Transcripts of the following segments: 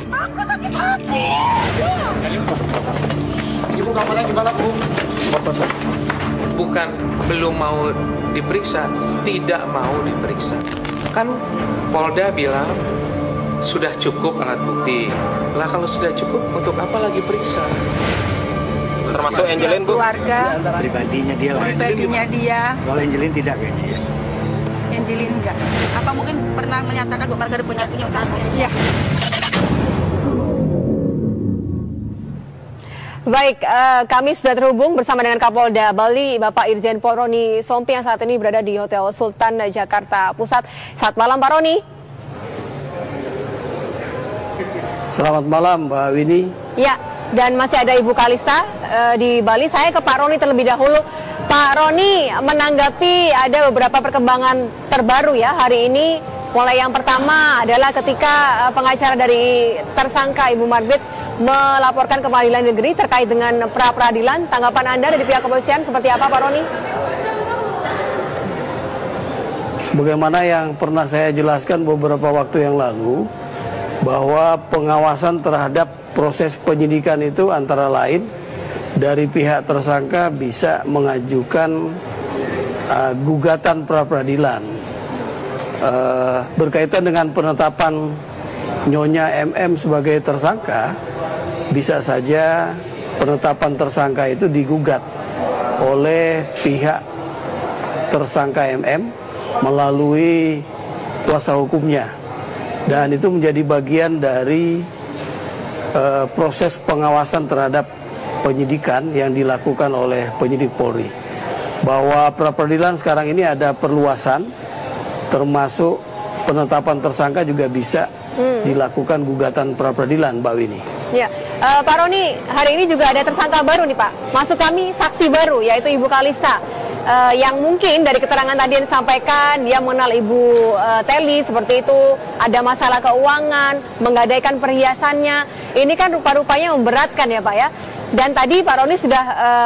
Aku sakit hati. Ibu kabarnya gimana, Bu? Bukan belum mau diperiksa, tidak mau diperiksa. Kan Polda bilang sudah cukup alat bukti. Lah kalau sudah cukup, untuk apa lagi periksa? Termasuk Angelin, Bu? Keluarga, Pribadinya dia lah. pribadinya dia. Kalau Angelin tidak kayaknya ya. Angelin enggak. Apa mungkin pernah menyatakan Bu Margaret punya utang? Iya. Baik, kami sudah terhubung bersama dengan Kapolda Bali, Bapak Irjen Pol Roni Sompi yang saat ini berada di Hotel Sultan Jakarta Pusat. Selamat malam, Pak Roni. Selamat malam, Mbak Winnie. Ya, dan masih ada Ibu Kalista di Bali. Saya ke Pak Roni terlebih dahulu. Pak Roni, menanggapi ada beberapa perkembangan terbaru ya hari ini. Mulai yang pertama adalah ketika pengacara dari tersangka Ibu Margaret melaporkan ke pengadilan negeri terkait dengan pra-peradilan. Tanggapan Anda dari pihak kepolisian seperti apa, Pak Roni? Sebagaimana yang pernah saya jelaskan beberapa waktu yang lalu, bahwa pengawasan terhadap proses penyidikan itu antara lain dari pihak tersangka bisa mengajukan gugatan pra-peradilan berkaitan dengan penetapan Nyonya MM sebagai tersangka. Bisa saja penetapan tersangka itu digugat oleh pihak tersangka MM melalui kuasa hukumnya, dan itu menjadi bagian dari proses pengawasan terhadap penyidikan yang dilakukan oleh penyidik Polri. Bahwa pra-peradilan sekarang ini ada perluasan, termasuk penetapan tersangka juga bisa dilakukan gugatan pra-peradilan, Mbak Winnie. Ya, Pak Roni, hari ini juga ada tersangka baru nih Pak. Maksud kami saksi baru, yaitu Ibu Kalista. Yang mungkin dari keterangan tadi yang disampaikan, dia mengenal Ibu Teli seperti itu, ada masalah keuangan, menggadaikan perhiasannya. Ini kan rupa-rupanya memberatkan ya Pak ya. Dan tadi Pak Roni sudah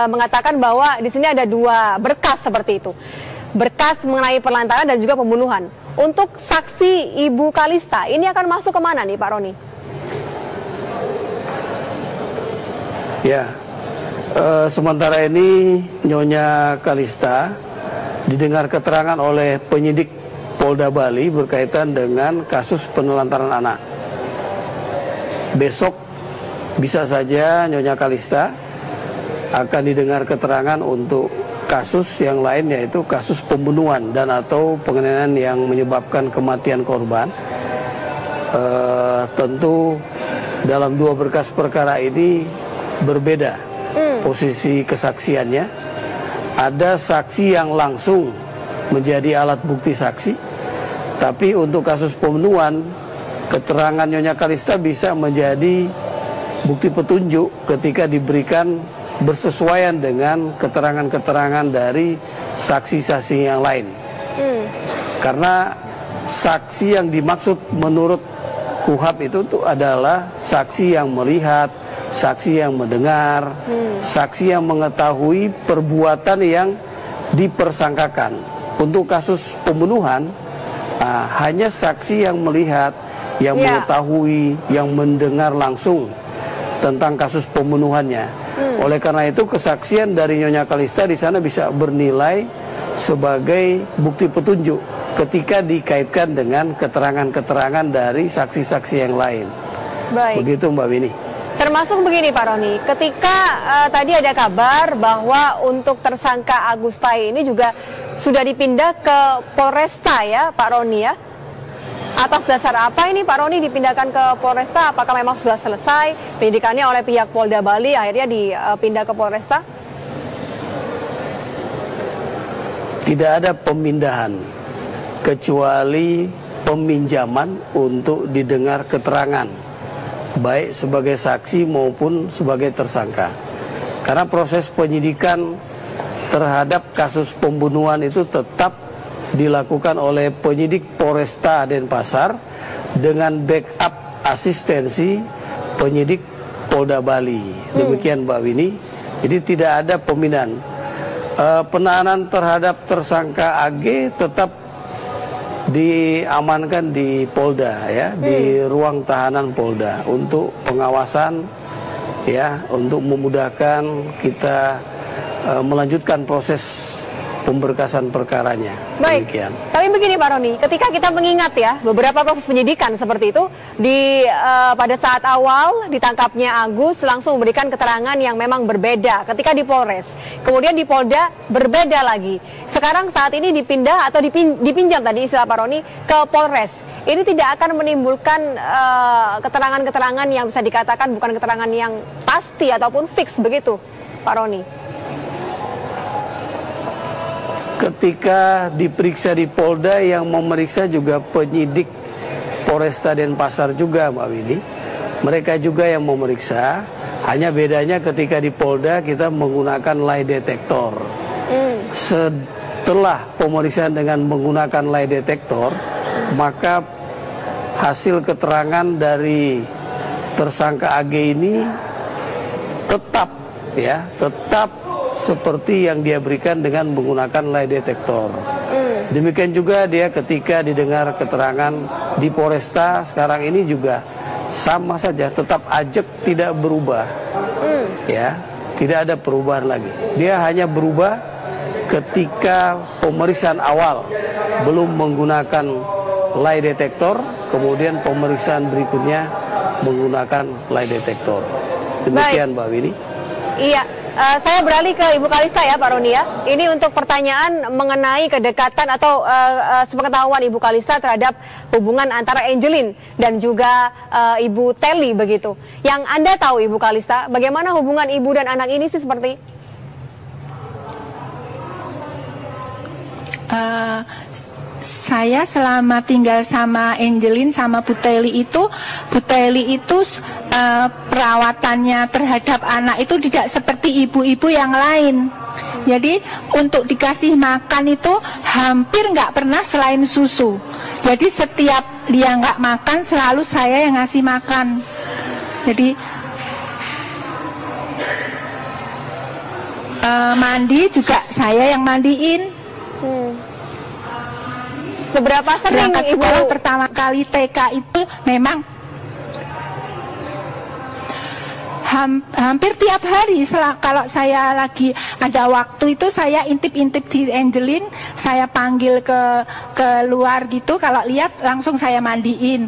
mengatakan bahwa di sini ada 2 berkas seperti itu. Berkas mengenai penelantaran dan juga pembunuhan. Untuk saksi Ibu Kalista, ini akan masuk kemana nih Pak Roni? Ya, sementara ini Nyonya Kalista didengar keterangan oleh penyidik Polda Bali berkaitan dengan kasus penelantaran anak. Besok bisa saja Nyonya Kalista akan didengar keterangan untuk kasus yang lain, yaitu kasus pembunuhan dan atau penganiayaan yang menyebabkan kematian korban. Tentu dalam 2 berkas perkara ini berbeda posisi kesaksiannya. Ada saksi yang langsung menjadi alat bukti saksi, tapi untuk kasus pembunuhan, keterangan Nyonya Kalista bisa menjadi bukti petunjuk ketika diberikan bersesuaian dengan keterangan-keterangan dari saksi-saksi yang lain. Karena saksi yang dimaksud menurut KUHP itu adalah saksi yang melihat, saksi yang mendengar, saksi yang mengetahui perbuatan yang dipersangkakan. Untuk kasus pembunuhan, hanya saksi yang melihat, yang mengetahui, yang mendengar langsung tentang kasus pembunuhannya. Oleh karena itu kesaksian dari Nyonya Kalista di sana bisa bernilai sebagai bukti petunjuk ketika dikaitkan dengan keterangan-keterangan dari saksi-saksi yang lain. Baik. Begitu Mbak Winnie. Termasuk begini Pak Roni, ketika tadi ada kabar bahwa untuk tersangka Agustai ini juga sudah dipindah ke Polresta ya Pak Roni ya. Atas dasar apa ini Pak Roni dipindahkan ke Polresta? Apakah memang sudah selesai penyidikannya oleh pihak Polda Bali akhirnya dipindah ke Polresta? Tidak ada pemindahan kecuali peminjaman untuk didengar keterangan, baik sebagai saksi maupun sebagai tersangka. Karena proses penyidikan terhadap kasus pembunuhan itu tetap dilakukan oleh penyidik Polresta Denpasar dengan backup asistensi penyidik Polda Bali. Demikian Mbak Winnie. Jadi tidak ada pemindahan. Penahanan terhadap tersangka AG tetap diamankan di Polda ya, di ruang tahanan Polda untuk pengawasan ya, untuk memudahkan kita melanjutkan proses pemberkasan perkaranya. Baik. Demikian. Tapi begini Pak Roni, ketika kita mengingat ya beberapa proses penyidikan seperti itu pada saat awal ditangkapnya Agus langsung memberikan keterangan yang memang berbeda ketika di Polres. Kemudian di Polda berbeda lagi. Sekarang saat ini dipindah atau dipinjam tadi istilah Pak Roni ke Polres. Ini tidak akan menimbulkan keterangan-keterangan yang bisa dikatakan bukan keterangan yang pasti ataupun fix begitu, Pak Roni. Ketika diperiksa di Polda, yang memeriksa juga penyidik Polresta Denpasar juga, Mbak Winnie. Mereka juga yang memeriksa, hanya bedanya ketika di Polda kita menggunakan lie detector. Setelah pemeriksaan dengan menggunakan lie detector, maka hasil keterangan dari tersangka AG ini tetap seperti yang dia berikan dengan menggunakan lie detector. Demikian juga dia ketika didengar keterangan di Polresta sekarang ini juga sama saja, tetap ajak, tidak berubah. Ya, tidak ada perubahan lagi. Dia hanya berubah ketika pemeriksaan awal belum menggunakan lie detector, kemudian pemeriksaan berikutnya menggunakan lie detector. Demikian. Baik, Mbak Winnie. Iya. Saya beralih ke Ibu Kalista ya Pak Roni ya. Ini untuk pertanyaan mengenai kedekatan atau sepengetahuan Ibu Kalista terhadap hubungan antara Angeline dan juga Ibu Telly begitu. Yang Anda tahu Ibu Kalista, bagaimana hubungan ibu dan anak ini sih seperti? Saya selama tinggal sama Angeline sama Bu Telly itu perawatannya terhadap anak itu tidak seperti ibu-ibu yang lain. Jadi untuk dikasih makan itu hampir nggak pernah selain susu. Jadi setiap dia nggak makan selalu saya yang ngasih makan. Jadi mandi juga saya yang mandiin. Seberapa sering berangkat Ibu sekolah pertama kali TK itu memang hampir tiap hari kalau saya lagi ada waktu itu saya intip-intip di Angeline, saya panggil ke luar gitu, kalau lihat langsung saya mandiin.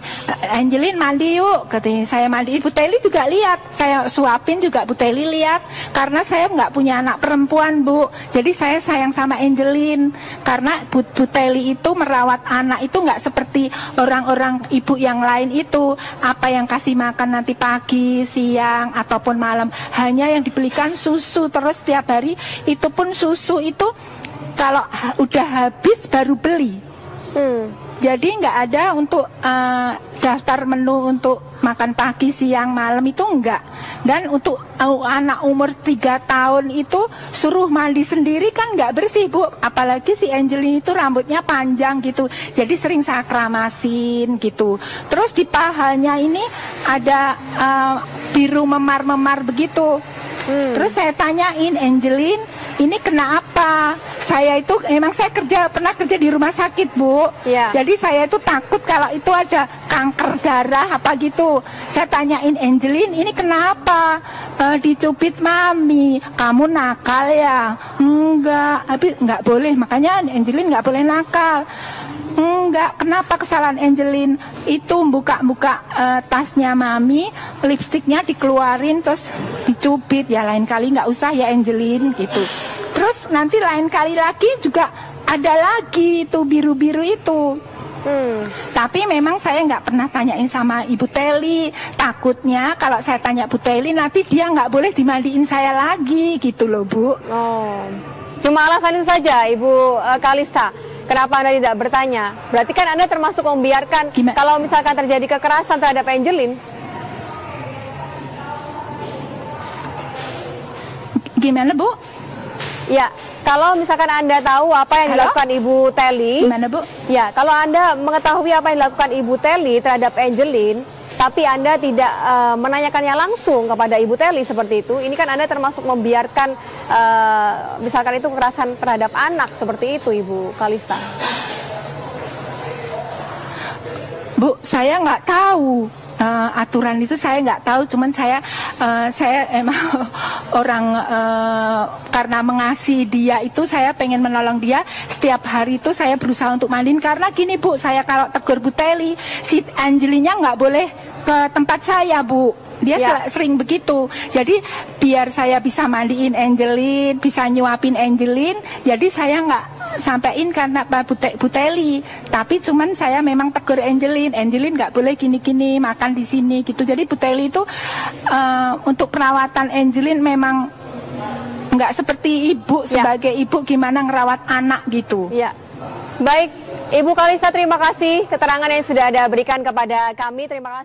Angeline mandi yuk, katanya saya mandiin. Bu Telly juga lihat, saya suapin juga Bu Telly lihat, karena saya nggak punya anak perempuan Bu, jadi saya sayang sama Angeline karena Bu Telly itu merawat anak itu nggak seperti orang-orang ibu yang lain itu, apa yang kasih makan nanti pagi, siang ataupun malam, hanya yang dibelikan susu terus setiap hari. Itu pun susu itu kalau udah habis baru beli. Jadi nggak ada untuk daftar menu untuk makan pagi, siang, malam itu enggak. Dan untuk anak umur 3 tahun itu suruh mandi sendiri kan nggak bersih Bu. Apalagi si Angeline itu rambutnya panjang gitu, jadi sering saya keramasin gitu. Terus di pahanya ini ada biru memar-memar begitu. Terus saya tanyain, Angeline, ini kenapa? Saya itu emang saya pernah kerja di rumah sakit Bu. Jadi saya itu takut kalau itu ada kanker darah apa gitu. Saya tanyain Angeline, ini kenapa? Dicubit mami, kamu nakal ya? Enggak, tapi enggak boleh, makanya Angeline enggak boleh nakal. Enggak, kenapa kesalahan Angeline? Itu buka-buka tasnya mami, lipstiknya dikeluarin terus dicubit. Ya lain kali nggak usah ya Angeline gitu. Terus nanti lain kali lagi juga ada lagi itu biru-biru itu. Tapi memang saya nggak pernah tanyain sama Ibu Telly. Takutnya kalau saya tanya Bu Telly nanti dia nggak boleh dimandiin saya lagi gitu loh Bu. Cuma alasan itu saja Ibu Kalista. Kenapa Anda tidak bertanya? Berarti kan Anda termasuk membiarkan kalau misalkan terjadi kekerasan terhadap Angeline. Gimana Bu? Ya, kalau misalkan Anda tahu apa yang dilakukan Ibu Telly. Gimana Bu? Ya, kalau Anda mengetahui apa yang dilakukan Ibu Telly terhadap Angeline, tapi Anda tidak menanyakannya langsung kepada Ibu Telly seperti itu, ini kan Anda termasuk membiarkan misalkan itu kekerasan terhadap anak seperti itu Ibu Kalista. Bu, saya nggak tahu. Aturan itu saya nggak tahu, cuman saya emang orang karena mengasihi dia itu, saya pengen menolong dia. Setiap hari itu saya berusaha untuk mandiin, karena gini Bu, saya kalau tegur Bu Teli, si Angelinnya nggak boleh ke tempat saya Bu. Dia sering begitu. Jadi biar saya bisa mandiin Angelin, bisa nyuapin Angelin, jadi saya nggak sampein karena Bu Teli. Tapi cuman saya memang tegur Angelin nggak boleh gini-gini, makan di sini gitu. Jadi Bu Teli itu untuk perawatan Angelin memang nggak seperti ibu, sebagai ibu gimana ngerawat anak gitu. Ya, baik Ibu Kalista, terima kasih keterangan yang sudah Anda berikan kepada kami. Terima kasih.